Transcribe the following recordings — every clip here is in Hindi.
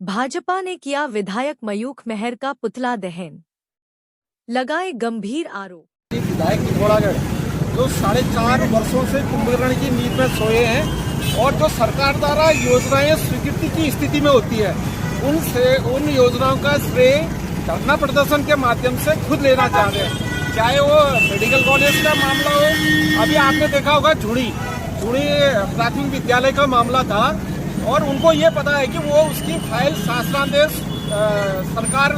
भाजपा ने किया विधायक मयूख मेहर का पुतला दहन, लगाए गंभीर आरोप। विधायक पिथौरागढ़ जो 4.5 वर्षों से कुंभकर्ण की नींद में सोए हैं और जो सरकार द्वारा योजनाएं स्वीकृति की स्थिति में होती है, उन योजनाओं का श्रेय धरना प्रदर्शन के माध्यम से खुद लेना चाह रहे हैं। चाहे वो मेडिकल कॉलेज का मामला हो, अभी आपने देखा होगा झुड़ी प्राथमिक विद्यालय का मामला था, और उनको ये पता है कि वो उसकी फाइल शासनादेश सरकार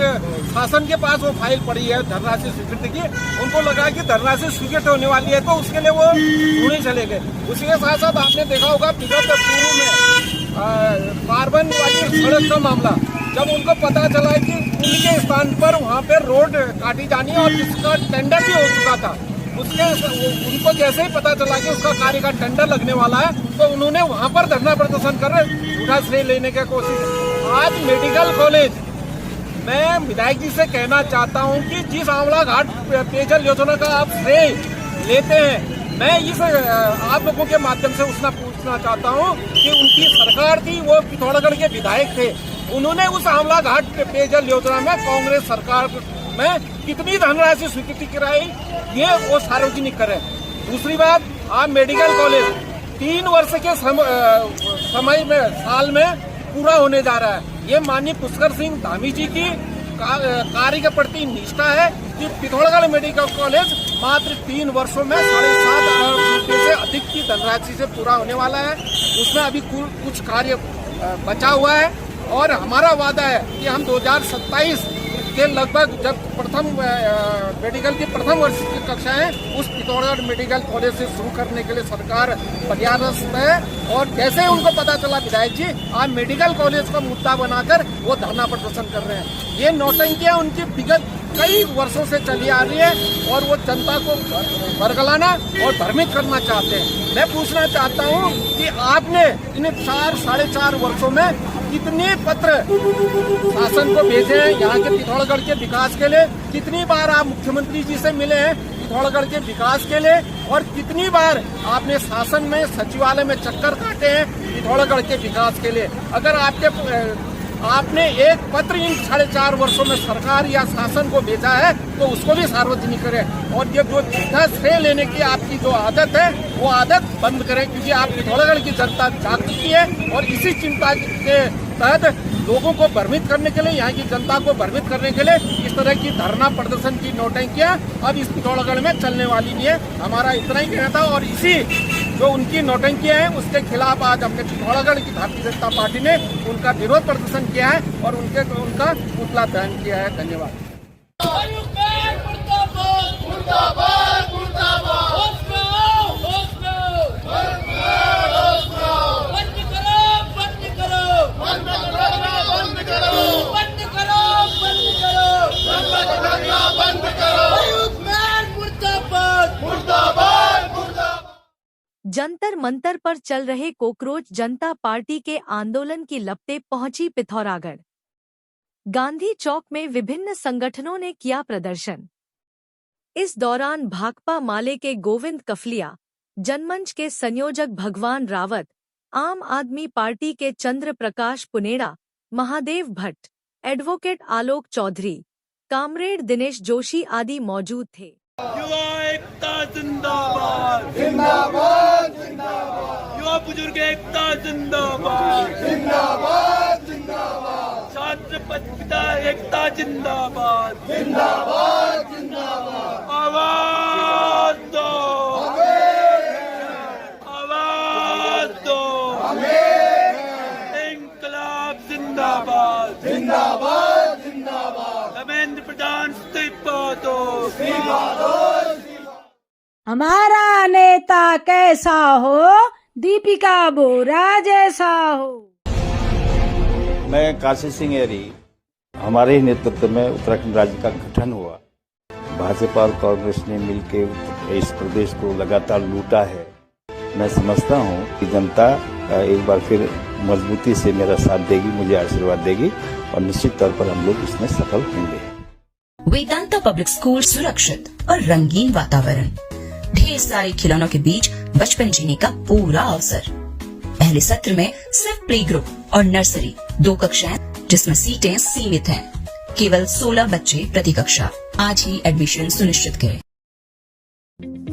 शासन के पास वो फाइल पड़ी है धनराशि स्वीकृति की। उनको लगा कि धनराशि स्वीकृत होने वाली है, तो उसके लिए वो पुणे चले गए। उसी के साथ साथ आपने देखा होगा विगत पूर्व में कार्बन वाली सड़क का मामला, जब उनको पता चला कि पुल के स्थान पर वहाँ पे रोड काटी जानी है और जिसका टेंडर भी हो चुका था, उनको जैसे ही पता चला कि उसका कार्य का टेंडर लगने वाला है, तो उन्होंने वहां पर धरना प्रदर्शन कर झूठा श्रेय लेने की कोशिश। आज मेडिकल कॉलेज, मैं विधायक जी से कहना चाहता हूं कि जिस आंवला घाट पेयजल योजना का आप श्रेय लेते हैं, मैं इस आप लोगों के माध्यम से पूछना चाहता हूं कि उनकी सरकार थी, वो पिथौरागढ़ के विधायक थे, उन्होंने उस आंवला घाट पेयजल योजना में कांग्रेस सरकार में कितनी धनराशि स्वीकृति कराई, ये वो सार्वजनिक करें। दूसरी बात, आप मेडिकल कॉलेज 3 वर्ष के साल में पूरा होने जा रहा है। ये माननीय पुष्कर सिंह धामी जी की कार्य के प्रति निष्ठा है कि पिथौरागढ़ मेडिकल कॉलेज मात्र 3 वर्षों में 7.5 अरब रुपये से अधिक की धनराशि से पूरा होने वाला है। उसमें अभी कुछ कार्य बचा हुआ है, और हमारा वादा है कि हम 2027 के लगभग जब प्रथम मेडिकल की प्रथम वर्ष की कक्षाएं उस पिथौरागढ़ मेडिकल कॉलेज से शुरू करने के लिए सरकार प्रयासरत है। और जैसे उनको पता चला विधायक जी आज मेडिकल कॉलेज का मुद्दा बनाकर वो धरना प्रदर्शन कर रहे हैं। ये नौटंकियां उनकी विगत कई वर्षों से चली आ रही है, और वो जनता को बरगलाना और भ्रमित करना चाहते हैं। मैं पूछना चाहता हूँ कि आपने इन 4-4.5 वर्षों में कितने पत्र शासन को भेजे हैं यहाँ के पिथौरागढ़ के विकास के लिए? कितनी बार आप मुख्यमंत्री जी से मिले हैं पिथौरागढ़ के विकास के लिए? और कितनी बार आपने शासन में सचिवालय में चक्कर काटे हैं पिथौरागढ़ के विकास के लिए? अगर आपने एक पत्र इन 4.5 वर्षों में सरकार या शासन को भेजा है तो उसको भी सार्वजनिक करें। और ये जो झूठा श्रेय लेने की आपकी जो आदत है, वो आदत बंद करें, क्योंकि आप पिथौरागढ़ की जनता जाग चुकी है। और इसी चिंता के तहत लोगों को भ्रमित करने के लिए, यहाँ की जनता को भ्रमित करने के लिए इस तरह की धरना प्रदर्शन की नौटंकियां अब इस पिथौरागढ़ में चलने वाली नहीं है। हमारा इतना ही कहना था, और इसी जो उनकी नौटंकियां हैं उसके खिलाफ आज हमने पिथौरागढ़ की भारतीय जनता पार्टी ने उनका विरोध प्रदर्शन किया है और उनका पुतला दहन किया है। धन्यवाद। जंतर मंतर पर चल रहे कॉकरोच जनता पार्टी के आंदोलन की लपटें पहुंची पिथौरागढ़। गांधी चौक में विभिन्न संगठनों ने किया प्रदर्शन। इस दौरान भाकपा माले के गोविंद कफलिया, जनमंच के संयोजक भगवान रावत, आम आदमी पार्टी के चंद्र प्रकाश पुनेड़ा, महादेव भट्ट, एडवोकेट आलोक चौधरी, कामरेड दिनेश जोशी आदि मौजूद थे। युवा एकता जिंदाबाद, जिंदाबाद जिंदाबाद। युवा बुजुर्ग एकता जिंदाबाद, जिंदाबाद जिंदाबाद। छात्र पिता एकता जिंदाबाद, जिंदाबाद जिंदाबाद। आवाज दो, आवाज दो, इंकलाब जिंदाबाद, जिंदाबाद जिंदाबाद। धर्मेंद्र प्रधान इस्तीफा दो, हमारा नेता कैसा हो, दीपिका बोरा जैसा हो। मैं काशी सिंह एरी, हमारे ही नेतृत्व में उत्तराखंड राज्य का गठन हुआ। भाजपा और कांग्रेस ने मिलकर इस प्रदेश को लगातार लूटा है। मैं समझता हूं कि जनता एक बार फिर मजबूती से मेरा साथ देगी, मुझे आशीर्वाद देगी, और निश्चित तौर पर हम लोग इसमें सफल होंगे। वेदांता पब्लिक स्कूल सुरक्षित और रंगीन वातावरण, ढेर सारे खिलौनों के बीच बचपन जीने का पूरा अवसर। पहले सत्र में सिर्फ प्ले ग्रुप और नर्सरी 2 कक्षाएं जिसमें सीटें सीमित हैं। केवल 16 बच्चे प्रति कक्षा। आज ही एडमिशन सुनिश्चित करें।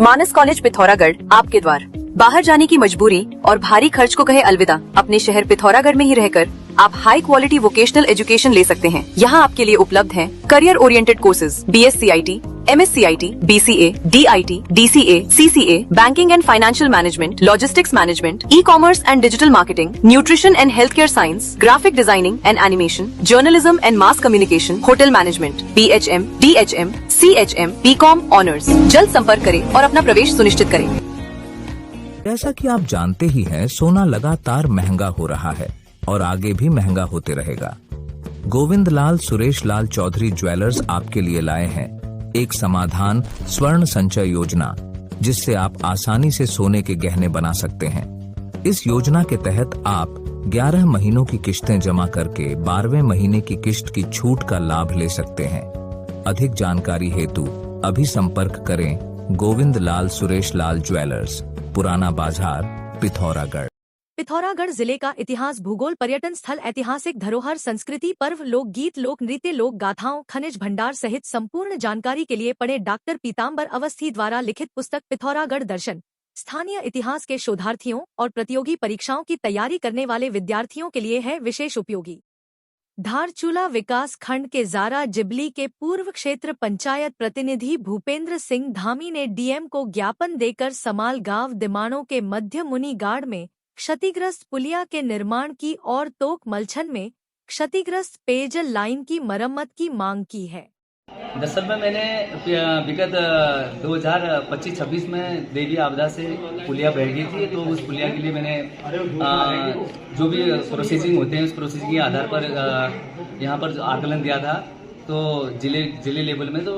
मानस कॉलेज पिथौरागढ़ आपके द्वार। बाहर जाने की मजबूरी और भारी खर्च को कहे अलविदा। अपने शहर पिथौरागढ़ में ही रहकर आप हाई क्वालिटी वोकेशनल एजुकेशन ले सकते हैं। यहाँ आपके लिए उपलब्ध हैं career oriented courses BSc IT, MSc IT, BCA, DIT, DCA, CCA, banking and financial management, logistics management, e commerce and digital marketing, nutrition and health care science, graphic designing and animation, journalism and mass communication, hotel management, BHM, DHM, CHM, BCom honours. जल्द संपर्क करें और अपना प्रवेश सुनिश्चित करें। जैसा कि आप जानते ही हैं, सोना लगातार महंगा हो रहा है और आगे भी महंगा होते रहेगा। गोविंद लाल सुरेश लाल चौधरी ज्वेलर्स आपके लिए लाए हैं एक समाधान स्वर्ण संचय योजना, जिससे आप आसानी से सोने के गहने बना सकते हैं। इस योजना के तहत आप 11 महीनों की किश्तें जमा करके 12वें महीने की किश्त की छूट का लाभ ले सकते हैं। अधिक जानकारी हेतु अभी संपर्क करें गोविंद लाल सुरेश लाल ज्वेलर्स, पुराना बाजार, पिथौरागढ़। पिथौरागढ़ जिले का इतिहास, भूगोल, पर्यटन स्थल, ऐतिहासिक धरोहर, संस्कृति, पर्व, लोक गीत, लोक नृत्य, लोक गाथाओं, खनिज भंडार सहित संपूर्ण जानकारी के लिए पढ़े डॉक्टर पीताम्बर अवस्थी द्वारा लिखित पुस्तक पिथौरागढ़ दर्शन। स्थानीय इतिहास के शोधार्थियों और प्रतियोगी परीक्षाओं की तैयारी करने वाले विद्यार्थियों के लिए है विशेष उपयोगी। धारचूला विकास खंड के जारा जिबली के पूर्व क्षेत्र पंचायत प्रतिनिधि भूपेंद्र सिंह धामी ने DM को ज्ञापन देकर समाल गांव दिमाणों के मध्य मुनीगाड़ में क्षतिग्रस्त पुलिया के निर्माण की और तोक मलछन में क्षतिग्रस्त पेयजल लाइन की मरम्मत की मांग की है। दरअसल में मैंने विगत 2025-26 में देवी आपदा से पुलिया बह गई थी, तो उस पुलिया के लिए मैंने जो भी प्रोसेसिंग होते हैं उस प्रोसेसिंग के आधार पर यहाँ पर आकलन दिया था, तो जिले लेवल में। तो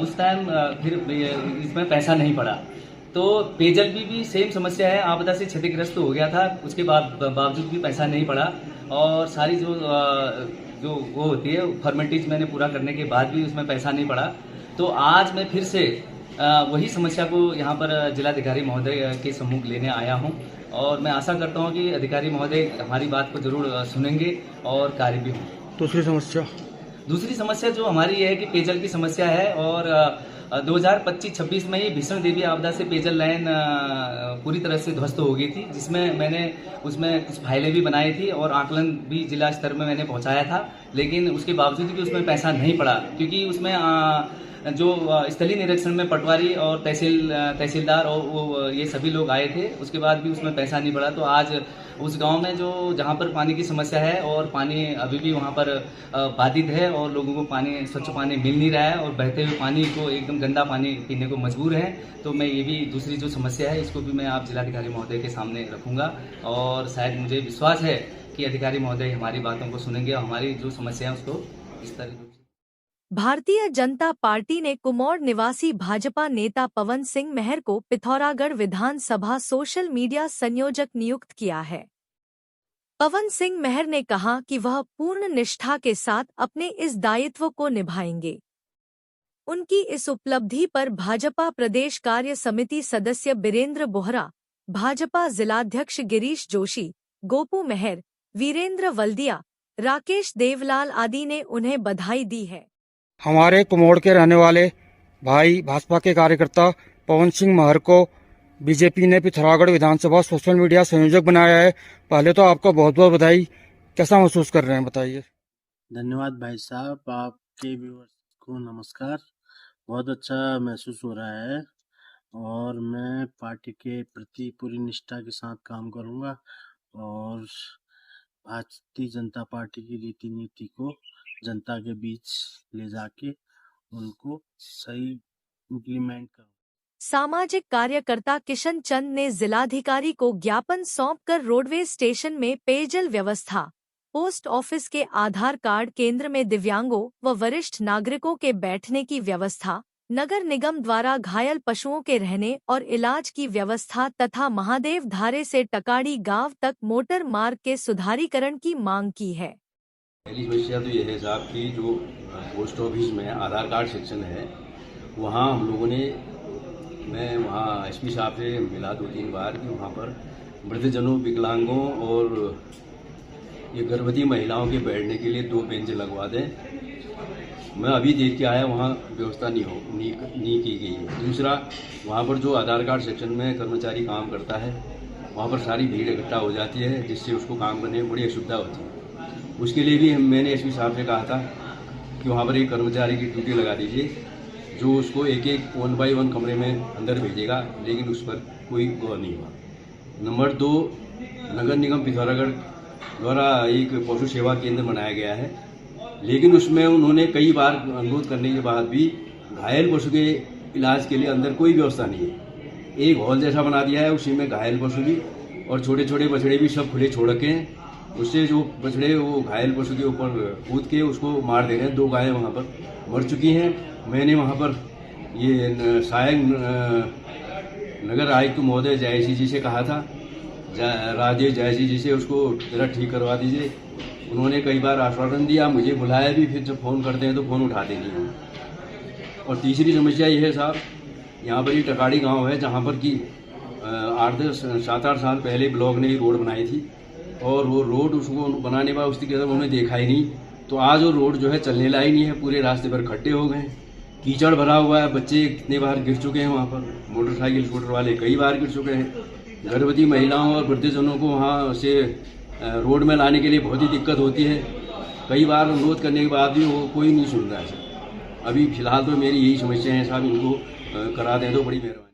उस टाइम फिर इसमें पैसा नहीं पड़ा। तो पेयजल भी सेम समस्या है, आपदा से क्षतिग्रस्त हो गया था, उसके बावजूद भी पैसा नहीं पड़ा। और सारी जो वो होती है फॉर्मेलिटीज मैंने पूरा करने के बाद भी उसमें पैसा नहीं पड़ा। तो आज मैं फिर से वही समस्या को यहाँ पर जिलाधिकारी महोदय के सम्मुख लेने आया हूँ, और मैं आशा करता हूँ कि अधिकारी महोदय हमारी बात को जरूर सुनेंगे और कार्य भी होंगे। दूसरी समस्या जो हमारी ये है कि पेयजल की समस्या है, और 2025-26 में ही भीषण देवी आपदा से पेयजल लाइन पूरी तरह से ध्वस्त हो गई थी, जिसमें मैंने उसमें कुछ फाइलें भी बनाई थी और आकलन भी जिला स्तर में मैंने पहुंचाया था, लेकिन उसके बावजूद भी उसमें पैसा नहीं पड़ा, क्योंकि उसमें जो स्थलीय निरीक्षण में पटवारी और तहसीलदार और वो ये सभी लोग आए थे, उसके बाद भी उसमें पैसा नहीं पड़ा। तो आज उस गांव में जहां पर पानी की समस्या है और पानी अभी भी वहां पर बाधित है और लोगों को स्वच्छ पानी मिल नहीं रहा है, और बहते हुए पानी को एकदम गंदा पानी पीने को मजबूर है। तो मैं ये भी दूसरी जो समस्या है इसको भी मैं आप जिलाधिकारी महोदय के सामने रखूंगा, और शायद मुझे विश्वास है कि अधिकारी महोदय हमारी बातों को सुनेंगे और हमारी जो समस्या है उसको इस तरह। भारतीय जनता पार्टी ने कुमौड़ निवासी भाजपा नेता पवन सिंह मेहर को पिथौरागढ़ विधानसभा सोशल मीडिया संयोजक नियुक्त किया है। पवन सिंह मेहर ने कहा कि वह पूर्ण निष्ठा के साथ अपने इस दायित्व को निभाएंगे। उनकी इस उपलब्धि पर भाजपा प्रदेश कार्य समिति सदस्य बीरेंद्र बोहरा, भाजपा जिलाध्यक्ष गिरीश जोशी, गोपू मेहर, वीरेंद्र वल्दिया, राकेश देवलाल आदि ने उन्हें बधाई दी है। हमारे कुमौड़ के रहने वाले भाई भाजपा के कार्यकर्ता पवन सिंह महर को बीजेपी ने पिथौरागढ़ विधानसभा सोशल मीडिया संयोजक बनाया है। पहले तो आपका बहुत बहुत बधाई। कैसा महसूस कर रहे हैं बताइए। धन्यवाद भाई साहब, आपके व्यूअर्स को नमस्कार। बहुत अच्छा महसूस हो रहा है और मैं पार्टी के प्रति पूरी निष्ठा के साथ काम करूंगा और भारतीय जनता पार्टी की रीति नीति को जनता के बीच ले जाके उनको सही इम्प्लीमेंट करूं। सामाजिक कार्यकर्ता किशन चंद ने जिलाधिकारी को ज्ञापन सौंपकर रोडवेज स्टेशन में पेयजल व्यवस्था, पोस्ट ऑफिस के आधार कार्ड केंद्र में दिव्यांगों व वरिष्ठ नागरिकों के बैठने की व्यवस्था, नगर निगम द्वारा घायल पशुओं के रहने और इलाज की व्यवस्था तथा महादेव धारे से टकाड़ी गांव तक मोटर मार्ग के सुधारीकरण की मांग की है। पहली समस्या तो यह है साहब कि जो पोस्ट ऑफिस में आधार कार्ड सेक्शन है, वहाँ हम लोगों ने, मैं वहाँ एसपी साहब से मिला 2-3 बार कि वहाँ पर वृद्धजनों, विकलांगों और ये गर्भवती महिलाओं के बैठने के लिए 2 बेंच लगवा दें। मैं अभी देख के आया, वहाँ व्यवस्था नहीं की गई है। दूसरा, वहाँ पर जो आधार कार्ड सेक्शन में कर्मचारी काम करता है, वहाँ पर सारी भीड़ इकट्ठा हो जाती है, जिससे उसको काम करने में बड़ी असुविधा होती है। उसके लिए भी मैंने एसपी साहब से कहा था कि वहाँ पर एक कर्मचारी की ड्यूटी लगा दीजिए, जो उसको एक 1 बाई 1 कमरे में अंदर भेजेगा, लेकिन उस पर कोई गौर नहीं हुआ। नंबर 2, नगर निगम पिथौरागढ़ द्वारा एक पशु सेवा केंद्र बनाया गया है, लेकिन उसमें उन्होंने कई बार अनुरोध करने के बाद भी घायल पशु के इलाज के लिए अंदर कोई व्यवस्था नहीं है। एक हॉल जैसा बना दिया है, उसी में घायल पशु भी और छोटे छोटे बछड़े भी सब खुले छोड़ रखे हैं। उससे जो बछड़े वो घायल पशु के ऊपर कूद के उसको मार दे रहे हैं। 2 गायें वहाँ पर मर चुकी हैं। मैंने वहाँ पर ये सहायक नगर आयुक्त महोदय जायसी जी से कहा था, राजेश जायसी जी से, उसको जरा ठीक करवा दीजिए। उन्होंने कई बार आश्वासन दिया, मुझे बुलाया भी, फिर जब फ़ोन करते हैं तो फ़ोन उठाते नहीं हैं। और तीसरी समस्या ये है साहब, यहाँ पर ये टकाड़ी गांव है, जहाँ पर कि 7-8 साल पहले ब्लॉक ने रोड बनाई थी, और वो रोड उसको बनाने बाद उसकी तरफ उन्होंने देखा ही नहीं। तो आज वो रोड जो है चलने लायक नहीं है, पूरे रास्ते पर खड्डे हो गए, कीचड़ भरा हुआ है, बच्चे कितने बार गिर चुके हैं वहाँ पर, मोटरसाइकिल स्कूटर वाले कई बार गिर चुके हैं। गर्भवती महिलाओं और वृद्धजनों को वहाँ से रोड में लाने के लिए बहुत ही दिक्कत होती है। कई बार अनुरोध करने के बाद भी वो कोई नहीं सुन रहा है सर। अभी फिलहाल तो मेरी यही समस्या है साहब, इनको करा दें तो बड़ी मेहरबानी।